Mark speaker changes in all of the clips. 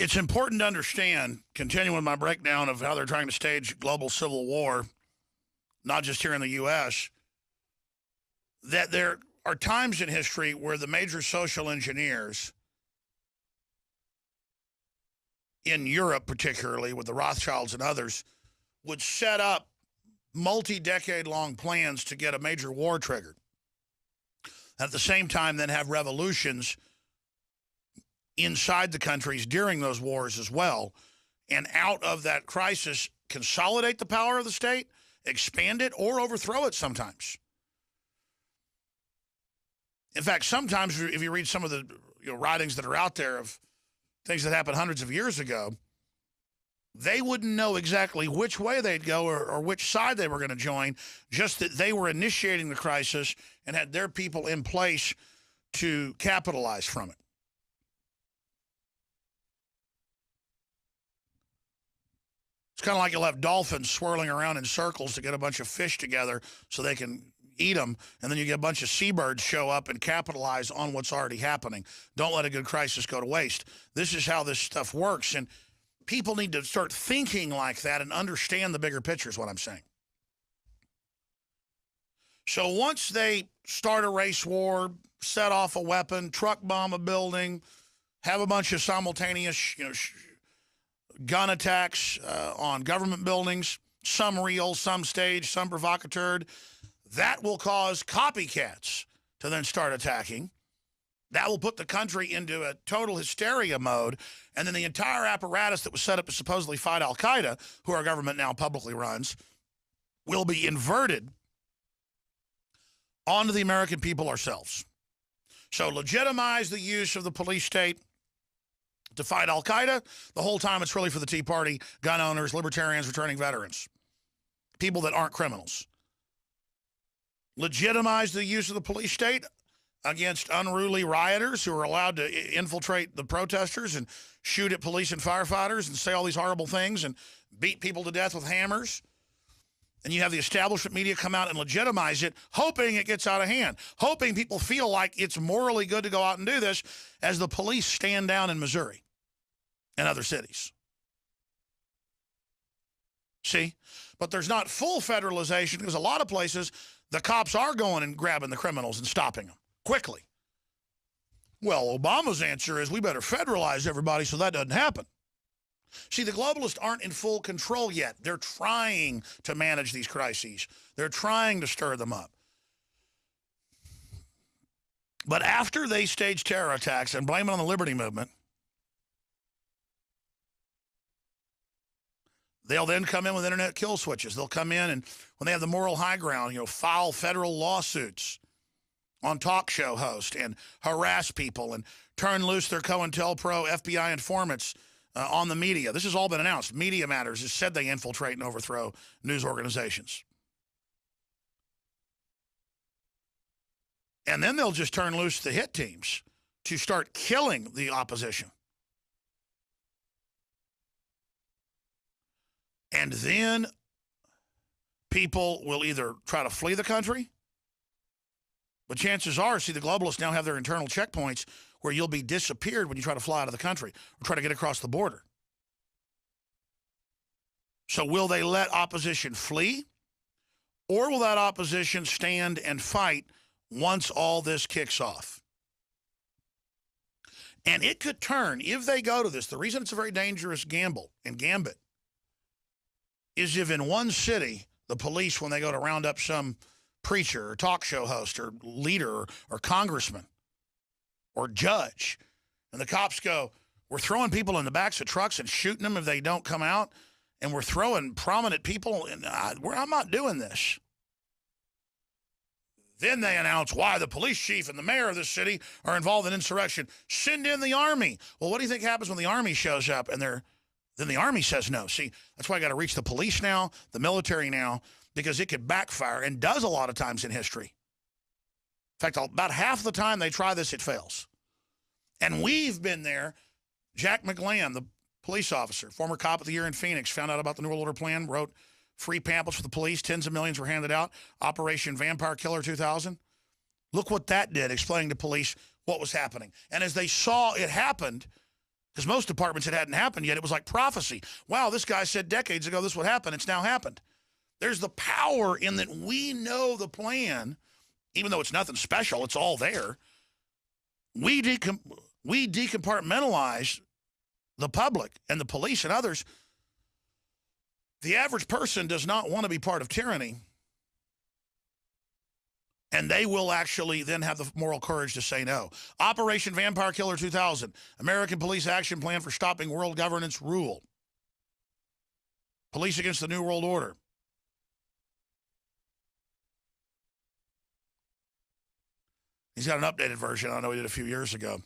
Speaker 1: It's important to understand, continuing my breakdown of how they're trying to stage global civil war, not just here in the U.S., that there are times in history where the major social engineers in Europe, particularly with the Rothschilds and others, would set up multi-decade-long plans to get a major war triggered. At the same time, then have revolutions inside the countries during those wars as well, and out of that crisis, consolidate the power of the state, expand it, or overthrow it sometimes. In fact, sometimes if you read some of the writings that are out there of things that happened hundreds of years ago, they wouldn't know exactly which way they'd go or which side they were going to join, just that they were initiating the crisis and had their people in place to capitalize from it. It's kind of like you'll have dolphins swirling around in circles to get a bunch of fish together so they can eat them, and then you get a bunch of seabirds show up and capitalize on what's already happening. Don't let a good crisis go to waste. This is how this stuff works, and people need to start thinking like that and understand the bigger picture is what I'm saying. So once they start a race war, set off a weapon, truck bomb a building, have a bunch of simultaneous gun attacks on government buildings, some real, some staged, some provocateur, that will cause copycats to then start attacking. That will put the country into a total hysteria mode, and then the entire apparatus that was set up to supposedly fight al-Qaeda, who our government now publicly runs, will be inverted onto the American people ourselves. So legitimize the use of the police state to fight al-Qaeda. The whole time it's really for the Tea Party, gun owners, libertarians, returning veterans, people that aren't criminals. Legitimize the use of the police state against unruly rioters who are allowed to infiltrate the protesters and shoot at police and firefighters and say all these horrible things and beat people to death with hammers. And you have the establishment media come out and legitimize it, hoping it gets out of hand, hoping people feel like it's morally good to go out and do this as the police stand down in Missouri and other cities. See? But there's not full federalization because a lot of places the cops are going and grabbing the criminals and stopping them quickly. Well, Obama's answer is we better federalize everybody so that doesn't happen. See, the globalists aren't in full control yet. They're trying to manage these crises. They're trying to stir them up. But after they stage terror attacks and blame it on the liberty movement, they'll then come in with internet kill switches. They'll come in and when they have the moral high ground, file federal lawsuits on talk show hosts and harass people and turn loose their COINTELPRO FBI informants on the media. This has all been announced. Media Matters has said they infiltrate and overthrow news organizations. And then they'll just turn loose the hit teams to start killing the opposition. And then people will either try to flee the country, but chances are, see, the globalists now have their internal checkpoints where you'll be disappeared when you try to fly out of the country or try to get across the border. So will they let opposition flee? Or will that opposition stand and fight once all this kicks off? And it could turn, if they go to this, the reason it's a very dangerous gamble and gambit is if in one city, the police, when they go to round up some preacher or talk show host or leader or congressman or judge, and the cops go, we're throwing people in the backs of trucks and shooting them if they don't come out, and we're throwing prominent people, and I'm not doing this. Then they announce why the police chief and the mayor of this city are involved in insurrection. Send in the army. Well, what do you think happens when the army shows up and then the army says no? See, that's why I got to reach the police now, the military now, because it could backfire and does a lot of times in history. In fact, about half the time they try this, it fails. And we've been there. Jack McGlann, the police officer, former cop of the year in Phoenix, found out about the New World Order plan, wrote free pamphlets for the police, tens of millions were handed out, Operation Vampire Killer 2000. Look what that did, explaining to police what was happening. And as they saw it happened, Because most departments, it hadn't happened yet. It was like prophecy. Wow, this guy said decades ago this would happen. It's now happened. There's the power in that we know the plan, even though it's nothing special. It's all there. We decompartmentalize the public and the police and others. The average person does not want to be part of tyranny. And they will actually then have the moral courage to say no. Operation Vampire Killer 2000, American Police Action Plan for Stopping World Governance Rule. Police Against the New World Order. He's got an updated version. I know he did a few years ago.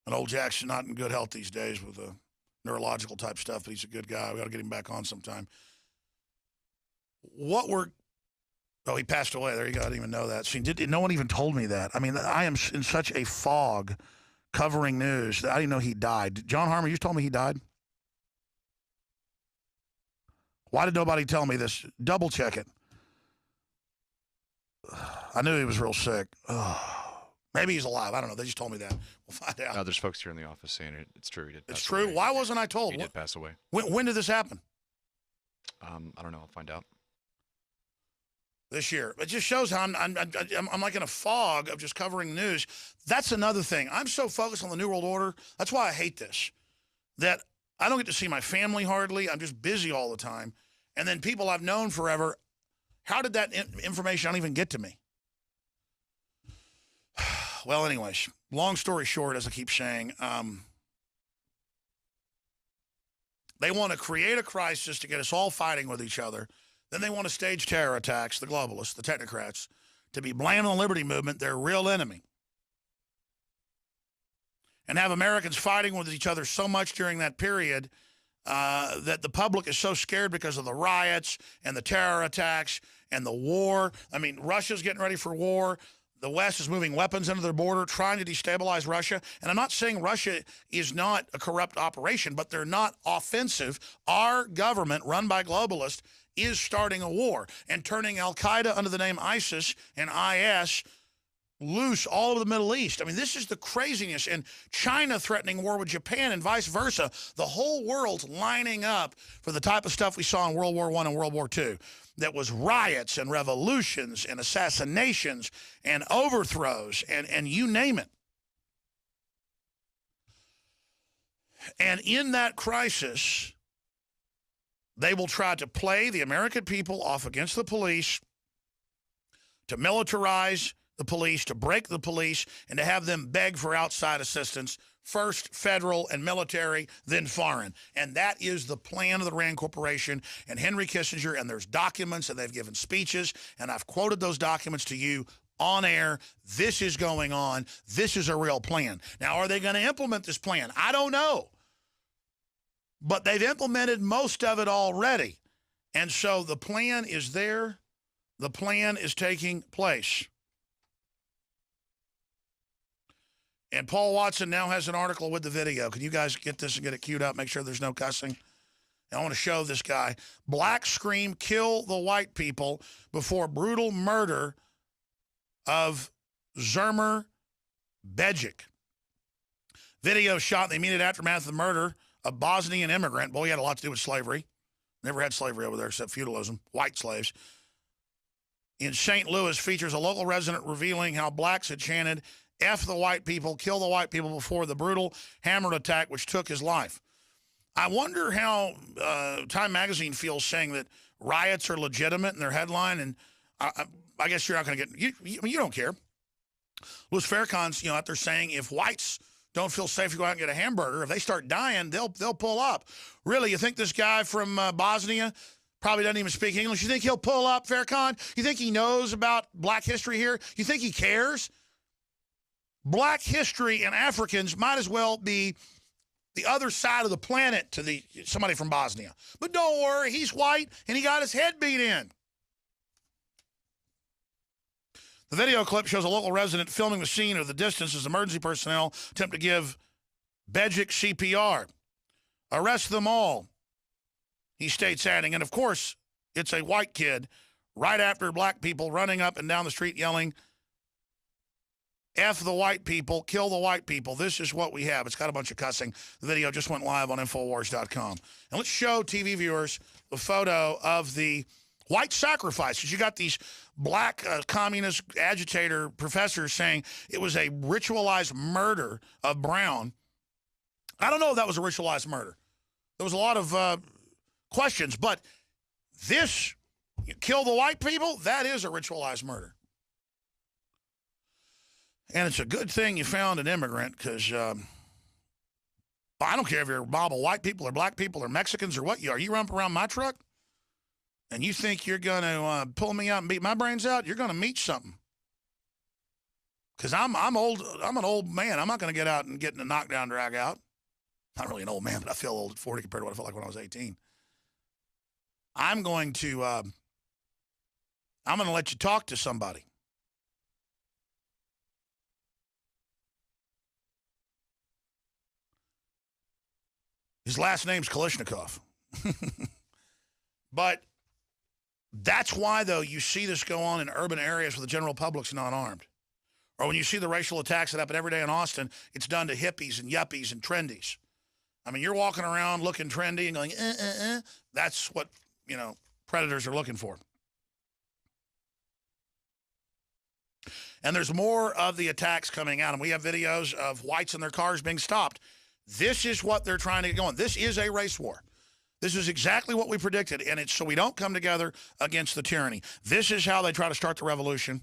Speaker 1: And old Jack's not in good health these days with the neurological type stuff, but he's a good guy. We got to get him back on sometime. Oh, he passed away. There you go. I didn't even know that. See, no one even told me that. I mean, I am in such a fog covering news that I didn't know he died. John Harmer, you told me he died? Why did nobody tell me this? Double check it. I knew he was real sick. Maybe he's alive. I don't know. They just told me that. We'll find out.
Speaker 2: No, there's folks here in the office saying it's true. He did pass
Speaker 1: It's true?
Speaker 2: away.
Speaker 1: Why wasn't I told?
Speaker 2: He did pass away.
Speaker 1: When did this happen?
Speaker 2: I don't know. I'll find out.
Speaker 1: This year. It just shows how I'm like in a fog of just covering news. That's another thing. I'm so focused on the New World Order. That's why I hate this. That I don't get to see my family hardly. I'm just busy all the time. And then people I've known forever, how did that information not even get to me? Well, anyways, long story short, as I keep saying, they want to create a crisis to get us all fighting with each other. Then they want to stage terror attacks, the globalists, the technocrats, to be blamed on the liberty movement, their real enemy. And have Americans fighting with each other so much during that period that the public is so scared because of the riots and the terror attacks and the war. I mean, Russia's getting ready for war. The West is moving weapons into their border, trying to destabilize Russia. And I'm not saying Russia is not a corrupt operation, but they're not offensive. Our government, run by globalists, is starting a war and turning al-Qaeda under the name ISIS and IS loose all over the Middle East. I mean, this is the craziness. And China threatening war with Japan and vice versa. The whole world's lining up for the type of stuff we saw in World War I and World War II. That was riots and revolutions and assassinations and overthrows and you name it. And in that crisis, they will try to play the American people off against the police, to militarize the police, to break the police, and to have them beg for outside assistance, first federal and military, then foreign. And that is the plan of the RAND Corporation and Henry Kissinger, and there's documents, and they've given speeches, and I've quoted those documents to you on air. This is going on. This is a real plan. Now, are they going to implement this plan? I don't know. But they've implemented most of it already. And so the plan is there. The plan is taking place. And Paul Watson now has an article with the video. Can you guys get this and get it queued up? Make sure there's no cussing. I want to show this guy. Black scream, kill the white people before brutal murder of Zermer Bejic. Video shot in the immediate aftermath of the murder of Bosnian immigrant. Boy, he had a lot to do with slavery. Never had slavery over there except feudalism. White slaves. In St. Louis features a local resident revealing how blacks had chanted, F the white people, kill the white people before the brutal hammered attack which took his life. I wonder how Time Magazine feels saying that riots are legitimate in their headline, and I guess you're not going to get you don't care. Louis Farrakhan's out there saying if whites don't feel safe to go out and get a hamburger, if they start dying, they'll pull up. Really, you think this guy from Bosnia probably doesn't even speak English? You think he'll pull up, Farrakhan? You think he knows about black history here? You think he cares? Black history and Africans might as well be the other side of the planet to somebody from Bosnia. But don't worry, he's white and he got his head beat in. The video clip shows a local resident filming the scene of the distance as emergency personnel attempt to give Bejic CPR. Arrest them all, he states, adding, and of course, it's a white kid right after black people running up and down the street yelling, F the white people, kill the white people. This is what we have. It's got a bunch of cussing. The video just went live on Infowars.com. And let's show TV viewers the photo of the white sacrifices. You got these black communist agitator professors saying it was a ritualized murder of Brown. I don't know if that was a ritualized murder. There was a lot of questions, but this, kill the white people, that is a ritualized murder. And it's a good thing you found an immigrant because I don't care if you're a mob of white people or black people or Mexicans or what you are. You run around my truck and you think you're going to pull me out and beat my brains out, you're going to meet something. Because I'm old. I'm an old man. I'm not going to get out and get in a knockdown drag out. Not really an old man, but I feel old at 40 compared to what I felt like when I was 18. I'm going to let you talk to somebody. His last name's Kalashnikov. But that's why, though, you see this go on in urban areas where the general public's not armed. Or when you see the racial attacks that happen every day in Austin, it's done to hippies and yuppies and trendies. I mean, you're walking around looking trendy and going, That's what, predators are looking for. And there's more of the attacks coming out, and we have videos of whites in their cars being stopped. This is what they're trying to get going. This is a race war. This is exactly what we predicted, and it's so we don't come together against the tyranny. This is how they try to start the revolution.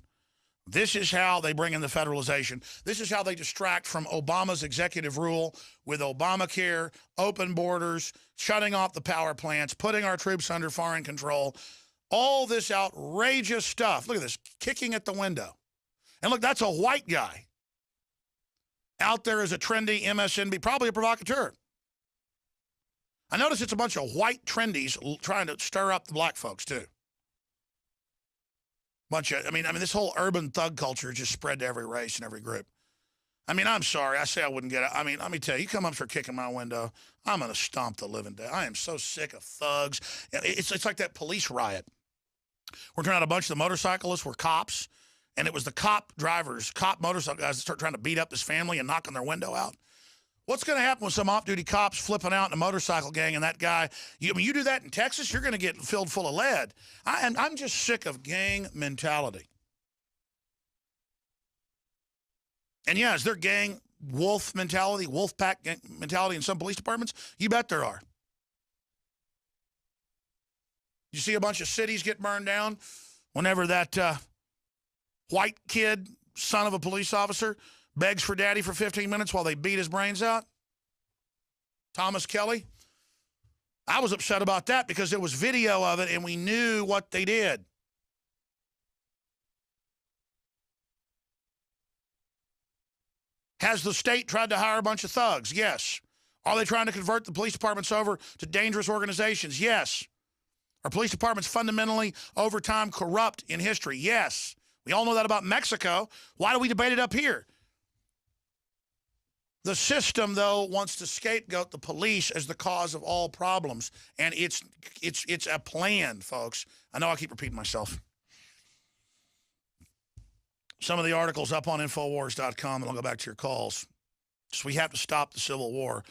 Speaker 1: This is how they bring in the federalization. This is how they distract from Obama's executive rule with Obamacare, open borders, shutting off the power plants, putting our troops under foreign control. All this outrageous stuff. Look at this, kicking at the window. And look, that's a white guy. Out there as a trendy MSNB, probably a provocateur. I notice it's a bunch of white trendies trying to stir up the black folks, too. I mean, this whole urban thug culture just spread to every race and every group. I mean, I'm sorry. I say I wouldn't get it. I mean, let me tell you, you come up for kicking my window, I'm going to stomp the living day. I am so sick of thugs. It's like that police riot. We're turning out a bunch of the motorcyclists were cops. And it was the cop motorcycle guys that start trying to beat up this family and knocking their window out. What's going to happen with some off-duty cops flipping out in a motorcycle gang and that guy? You do that in Texas, you're going to get filled full of lead. I'm just sick of gang mentality. And yeah, is there gang wolf mentality, wolf pack mentality in some police departments? You bet there are. You see a bunch of cities get burned down whenever that white kid, son of a police officer, begs for daddy for 15 minutes while they beat his brains out. Thomas Kelly. I was upset about that because there was video of it and we knew what they did. Has the state tried to hire a bunch of thugs? Yes. Are they trying to convert the police departments over to dangerous organizations? Yes. Are police departments fundamentally, over time, corrupt in history? Yes. We all know that about Mexico. Why do we debate it up here? The system, though, wants to scapegoat the police as the cause of all problems. And it's a plan, folks. I know I keep repeating myself. Some of the articles up on Infowars.com, and I'll go back to your calls. So we have to stop the Civil War.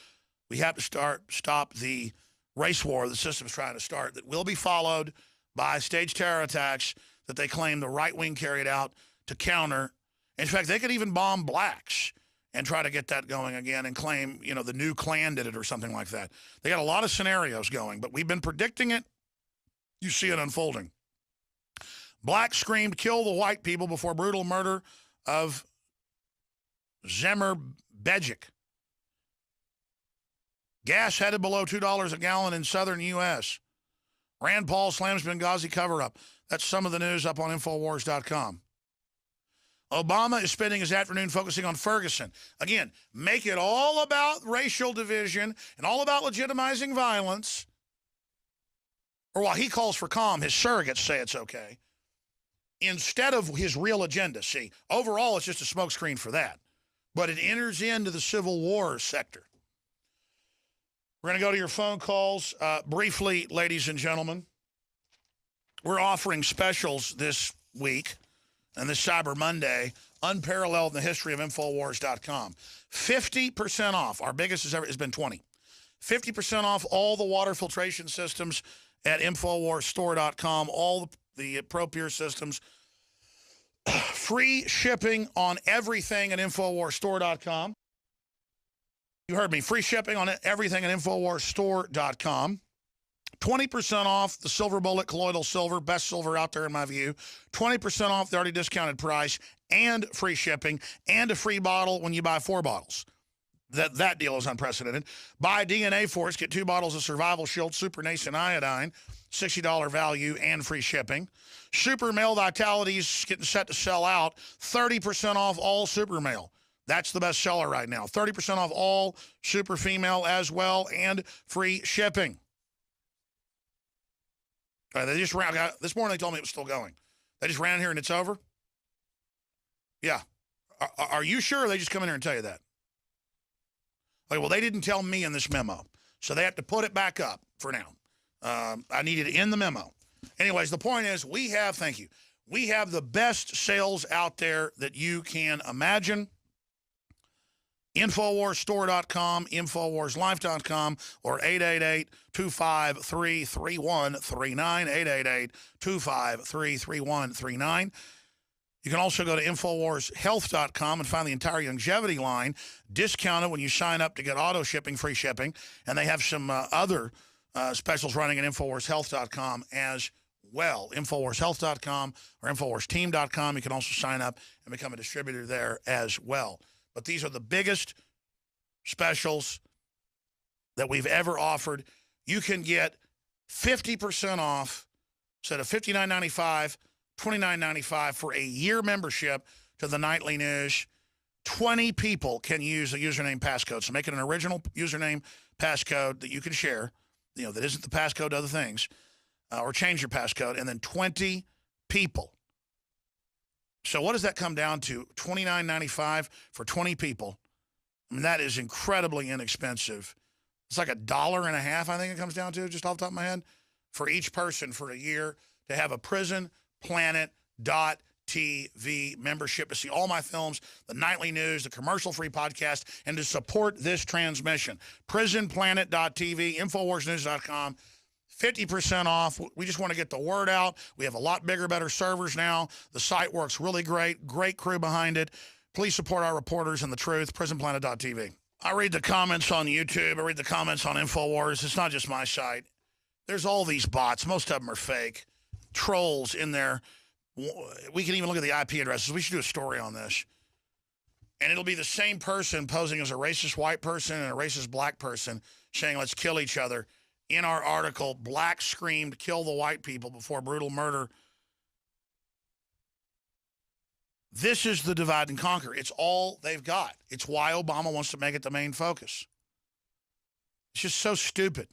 Speaker 1: We have to stop the race war the system's trying to start that will be followed by staged terror attacks that they claim the right wing carried out to counter. In fact, they could even bomb blacks and try to get that going again and claim, the new Klan did it or something like that. They got a lot of scenarios going, but we've been predicting it. You see it unfolding. Blacks screamed, kill the white people before brutal murder of Zemmer Bejic. Gas headed below $2 a gallon in southern U.S. Rand Paul slams Benghazi cover-up. That's some of the news up on Infowars.com. Obama is spending his afternoon focusing on Ferguson. Again, make it all about racial division and all about legitimizing violence. Or while he calls for calm, his surrogates say it's okay. Instead of his real agenda. See, overall, it's just a smokescreen for that. But it enters into the Civil War sector. We're going to go to your phone calls briefly, ladies and gentlemen. We're offering specials this week. and this Cyber Monday, unparalleled in the history of Infowars.com. 50% off. Our biggest has been 20. 50% off all the water filtration systems at InfoWarsStore.com, all the ProPure systems. Free shipping on everything at InfoWarsStore.com. You heard me. Free shipping on everything at InfoWarsStore.com. 20% off the Silver Bullet Colloidal Silver, best silver out there in my view. 20% off the already discounted price and free shipping and a free bottle when you buy 4 bottles. That deal is unprecedented. Buy DNA Force, get 2 bottles of Survival Shield Super Nascent Iodine, $60 value and free shipping. Super Male Vitality's getting set to sell out. 30% off all Super Male. That's the best seller right now. 30% off all Super Female as well and free shipping. They just ran. This morning they told me it was still going. They just ran here and it's over? Yeah. Are you sure, or they just come in here and tell you that? Okay, well, they didn't tell me in this memo, so they have to put it back up for now. I needed it in the memo. Anyways, the point is we have the best sales out there that you can imagine. InfoWarsStore.com, InfoWarsLife.com, or 888-253-3139, 888-253-3139. You can also go to InfoWarsHealth.com and find the entire longevity line discounted when you sign up to get auto shipping, free shipping. And they have some other specials running at InfoWarsHealth.com as well. InfoWarsHealth.com or InfoWarsTeam.com. You can also sign up and become a distributor there as well. But these are the biggest specials that we've ever offered. You can get 50% off instead of $59.95, $29.95 for a year membership to the Nightly News. 20 people can use a username passcode. So make it an original username passcode that you can share, that isn't the passcode to other things, or change your passcode, and then 20 people. So what does that come down to? $29.95 for 20 people. I mean, that is incredibly inexpensive. It's like $1.50, I think it comes down to, just off the top of my head, for each person for a year to have a PrisonPlanet.tv membership to see all my films, the Nightly News, the commercial-free podcast, and to support this transmission. PrisonPlanet.tv, InfoWarsNews.com. 50% off. We just want to get the word out. We have a lot bigger, better servers now. The site works really great. Great crew behind it. Please support our reporters and the truth. PrisonPlanet.tv. I read the comments on YouTube. I read the comments on InfoWars. It's not just my site. There's all these bots. Most of them are fake. Trolls in there. We can even look at the IP addresses. We should do a story on this. And it'll be the same person posing as a racist white person and a racist black person saying, let's kill each other. In our article, black screamed, kill the white people before brutal murder. This is the divide and conquer. It's all they've got. It's why Obama wants to make it the main focus. It's just so stupid.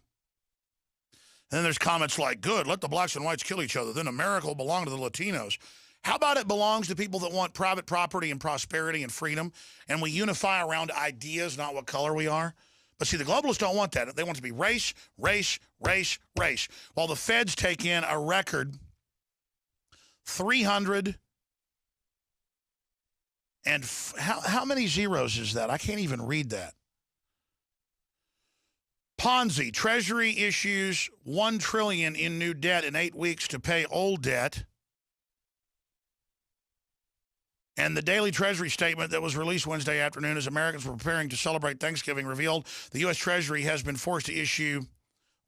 Speaker 1: And then there's comments like, good, let the blacks and whites kill each other. Then America will belong to the Latinos. How about it belongs to people that want private property and prosperity and freedom, and we unify around ideas, not what color we are? But see, the globalists don't want that. They want it to be race, race, race, race. While the feds take in a record 300 and how many zeros is that? I can't even read that. Ponzi, Treasury issues $1 trillion in new debt in 8 weeks to pay old debt. And the daily Treasury statement that was released Wednesday afternoon as Americans were preparing to celebrate Thanksgiving revealed the U.S. Treasury has been forced to issue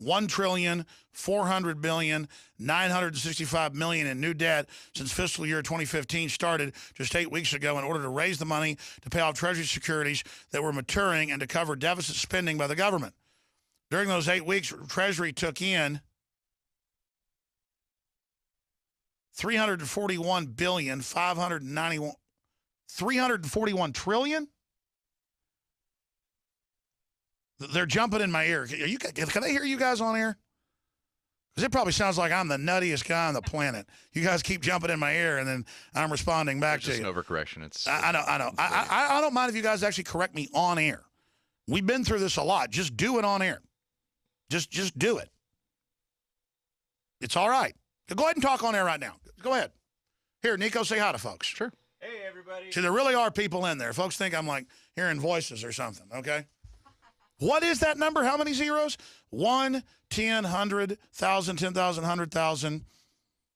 Speaker 1: $1,400,965 million in new debt since fiscal year 2015 started just 8 weeks ago in order to raise the money to pay off Treasury securities that were maturing and to cover deficit spending by the government. During those 8 weeks, Treasury took in $341 trillion? They're jumping in my ear. Can they hear you guys on air? Because it probably sounds like I'm the nuttiest guy on the planet. You guys keep jumping in my ear, and then I'm responding back to you.
Speaker 2: It's just an overcorrection.
Speaker 1: I know. I don't mind if you guys actually correct me on air. We've been through this a lot. Just do it on air. Just do it. It's all right. Go ahead and talk on air right now. Go ahead. Here, Nico, say hi to folks.
Speaker 2: Sure.
Speaker 3: Hey, everybody.
Speaker 1: See, there really are people in there. Folks think I'm like hearing voices or something, okay? What is that number? How many zeros? 1, 10, 100, 1,000, 10,000, 100,000,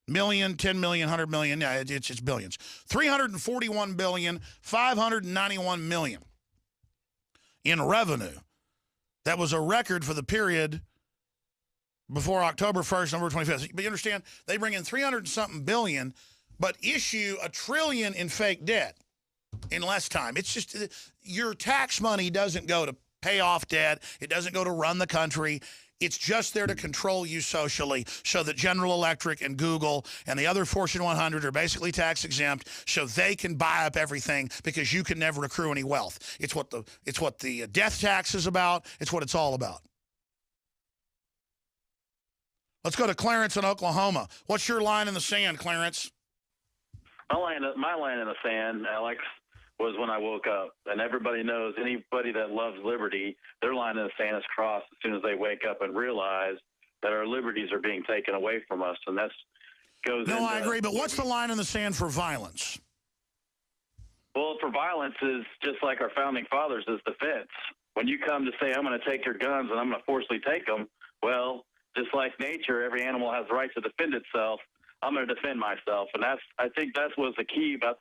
Speaker 1: million, 10 million, 100 million. Yeah, it's billions. 341 billion, 591 million in revenue. That was a record for the period before October 1st, November 25th. But you understand, they bring in 300-something billion, but issue $1 trillion in fake debt in less time. It's just your tax money doesn't go to pay off debt. It doesn't go to run the country. It's just there to control you socially so that General Electric and Google and the other Fortune 100 are basically tax exempt so they can buy up everything because you can never accrue any wealth. It's what the death tax is about. It's what it's all about. Let's go to Clarence in Oklahoma. What's your line in the sand, Clarence?
Speaker 4: My line in the sand, Alex, was when I woke up. And everybody knows, anybody that loves liberty, their line in the sand is crossed as soon as they wake up and realize that our liberties are being taken away from us. And that's goes
Speaker 1: No,
Speaker 4: into,
Speaker 1: I agree. But what's the line in the sand for violence?
Speaker 4: Well, for violence is just like our founding fathers is defense. When you come to say, I'm going to take your guns and I'm going to forcibly take them, well, just like nature, every animal has the right to defend itself. I'm going to defend myself. And I think that was the key about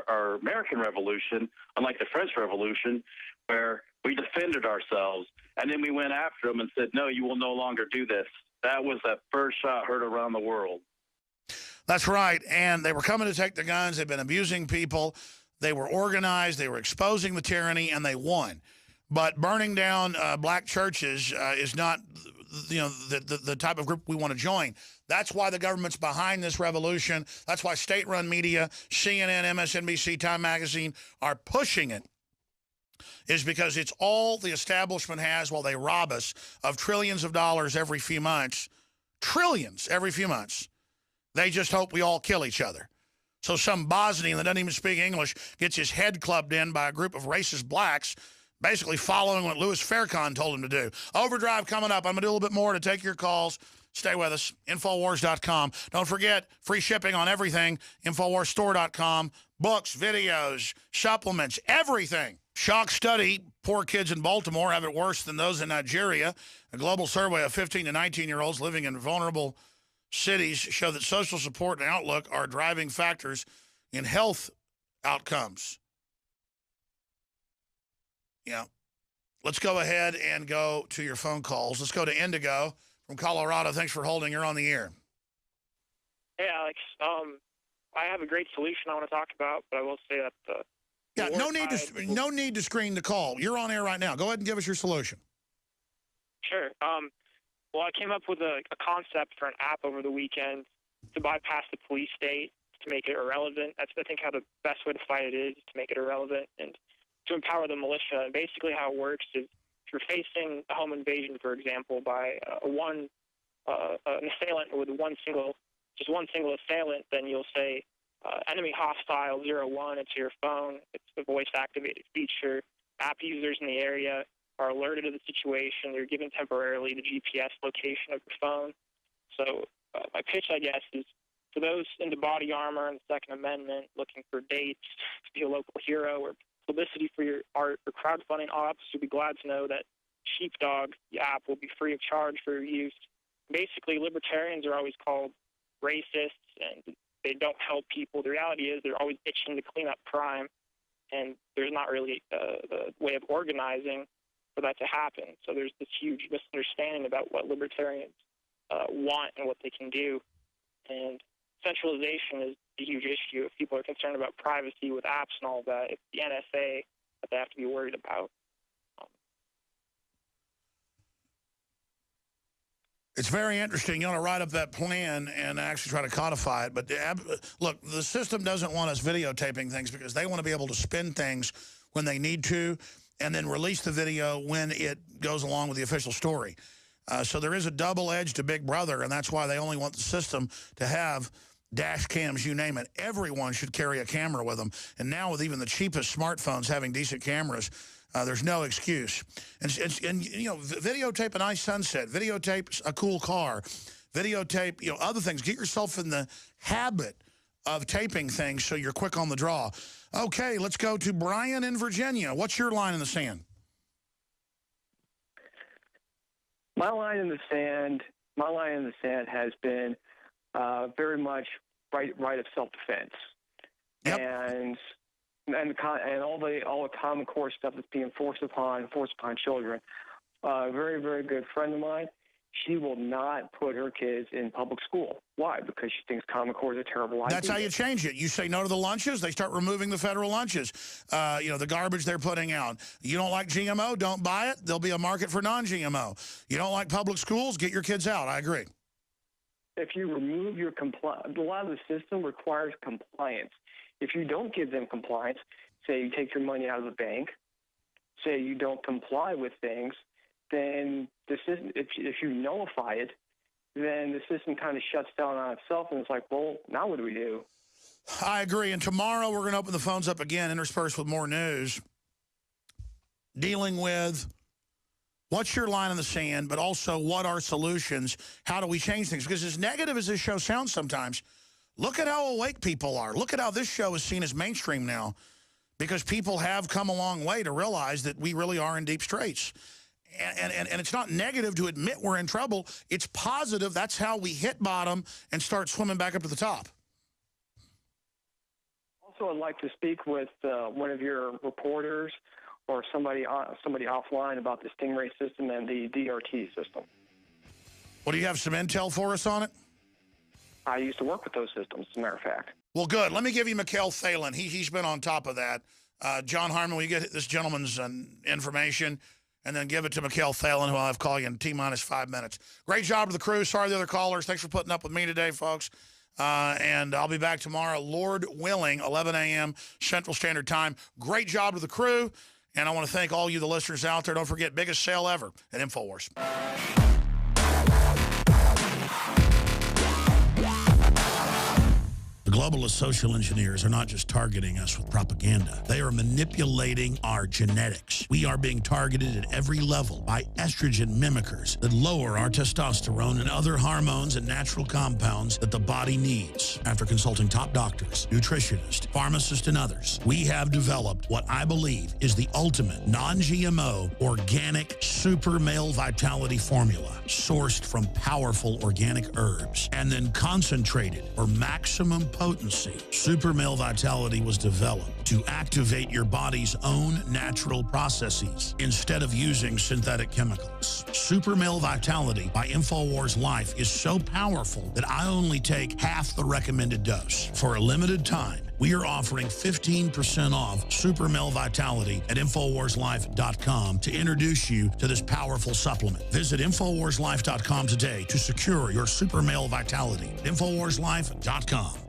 Speaker 4: our American Revolution, unlike the French Revolution, where we defended ourselves. And then we went after them and said, no, you will no longer do this. That was that first shot heard around the world.
Speaker 1: That's right. And they were coming to take the guns. They've been abusing people. They were organized. They were exposing the tyranny, and they won. But burning down black churches is not, the type of group we want to join. That's why the government's behind this revolution. That's why state-run media, CNN, MSNBC, Time Magazine are pushing it, is because it's all the establishment has while they rob us of trillions of dollars every few months. Trillions every few months. They just hope we all kill each other. So some Bosnian that doesn't even speak English gets his head clubbed in by a group of racist blacks, basically following what Louis Farrakhan told him to do. Overdrive coming up. I'm going to do a little bit more to take your calls. Stay with us. Infowars.com. Don't forget, free shipping on everything. Infowarsstore.com. Books, videos, supplements, everything. Shock study. Poor kids in Baltimore have it worse than those in Nigeria. A global survey of 15 to 19-year-olds living in vulnerable cities show that social support and outlook are driving factors in health outcomes. Yeah. Let's go ahead and go to your phone calls. Let's go to Indigo from Colorado. Thanks for holding. You're on the air.
Speaker 5: Hey, Alex. I have a great solution I want to talk about, but I will say that
Speaker 1: no need to screen the call. You're on air right now. Go ahead and give us your solution.
Speaker 5: Sure. Well, I came up with a concept for an app over the weekend to bypass the police state, to make it irrelevant. That's, I think, how the best way to fight it is, to make it irrelevant and to empower the militia. And basically how it works is if you're facing a home invasion, for example, by an assailant with one single assailant, then you'll say enemy hostile 01 into your phone. It's the voice-activated feature. App users in the area are alerted to the situation. They're given temporarily the GPS location of your phone. So my pitch, I guess, is for those into body armor and the Second Amendment, looking for dates to be a local hero or publicity for your art or crowdfunding ops, you'll be glad to know that Sheepdog, the app, will be free of charge for your use. Basically, libertarians are always called racists and they don't help people. The reality is they're always itching to clean up crime, and there's not really the way of organizing for that to happen. So there's this huge misunderstanding about what libertarians want and what they can do. And centralization is a huge issue. If people are concerned about privacy with apps and all that, it's the NSA that they have to be worried about.
Speaker 1: It's very interesting. You want to write up that plan and actually try to codify it. But look, the system doesn't want us videotaping things because they want to be able to spin things when they need to and then release the video when it goes along with the official story. So there is a double edge to Big Brother, and that's why they only want the system to have dash cams, you name it. Everyone should carry a camera with them. And now with even the cheapest smartphones having decent cameras, there's no excuse. And videotape a nice sunset, videotape a cool car, videotape, other things. Get yourself in the habit of taping things so you're quick on the draw. Okay, let's go to Brian in Virginia. What's your line in the sand?
Speaker 3: My line in the sand has been very much right of self-defense,
Speaker 1: Yep.
Speaker 3: and all the Common Core stuff that's being forced upon children. A very, very good friend of mine, she will not put her kids in public school. Why? Because she thinks Common Core is a terrible idea.
Speaker 1: That's how you change it. You say no to the lunches, they start removing the federal lunches. The garbage they're putting out. You don't like GMO, don't buy it. There'll be a market for non-GMO. You don't like public schools, get your kids out. I agree.
Speaker 3: If you remove your a lot of the system requires compliance. If you don't give them compliance, say you take your money out of the bank, say you don't comply with things, then the system, if you nullify it, then the system kind of shuts down on itself, and it's like, well, now what do we do?
Speaker 1: I agree. And tomorrow we're going to open the phones up again, interspersed with more news, dealing with what's your line in the sand, but also what are solutions? How do we change things? Because as negative as this show sounds sometimes, look at how awake people are. Look at how this show is seen as mainstream now, because people have come a long way to realize that we really are in deep straits. And it's not negative to admit we're in trouble. It's positive. That's how we hit bottom and start swimming back up to the top.
Speaker 3: Also, I'd like to speak with one of your reporters or somebody offline about the Stingray system and the DRT system.
Speaker 1: Well, do you have some intel for us on it?
Speaker 3: I used to work with those systems, as a matter of fact.
Speaker 1: Well, good. Let me give you Mikhail Thalen. He's been on top of that. John Harmon, will you get this gentleman's information? And then give it to Mikhail Thalen, who I'll have call you in T-minus 5 minutes. Great job to the crew. Sorry to the other callers. Thanks for putting up with me today, folks. And I'll be back tomorrow, Lord willing, 11 a.m. Central Standard Time. Great job to the crew. And I want to thank all you, the listeners out there. Don't forget, biggest sale ever at InfoWars. The globalist social engineers are not just targeting us with propaganda. They are manipulating our genetics. We are being targeted at every level by estrogen mimickers that lower our testosterone and other hormones and natural compounds that the body needs. After consulting top doctors, nutritionists, pharmacists, and others, we have developed what I believe is the ultimate non-GMO organic super male vitality formula sourced from powerful organic herbs and then concentrated for maximum potency. Super Male Vitality was developed to activate your body's own natural processes instead of using synthetic chemicals. Super Male Vitality by InfoWars Life is so powerful that I only take half the recommended dose. For a limited time, we are offering 15% off Super Male Vitality at InfoWarsLife.com to introduce you to this powerful supplement. Visit InfoWarsLife.com today to secure your Super Male Vitality. InfoWarsLife.com.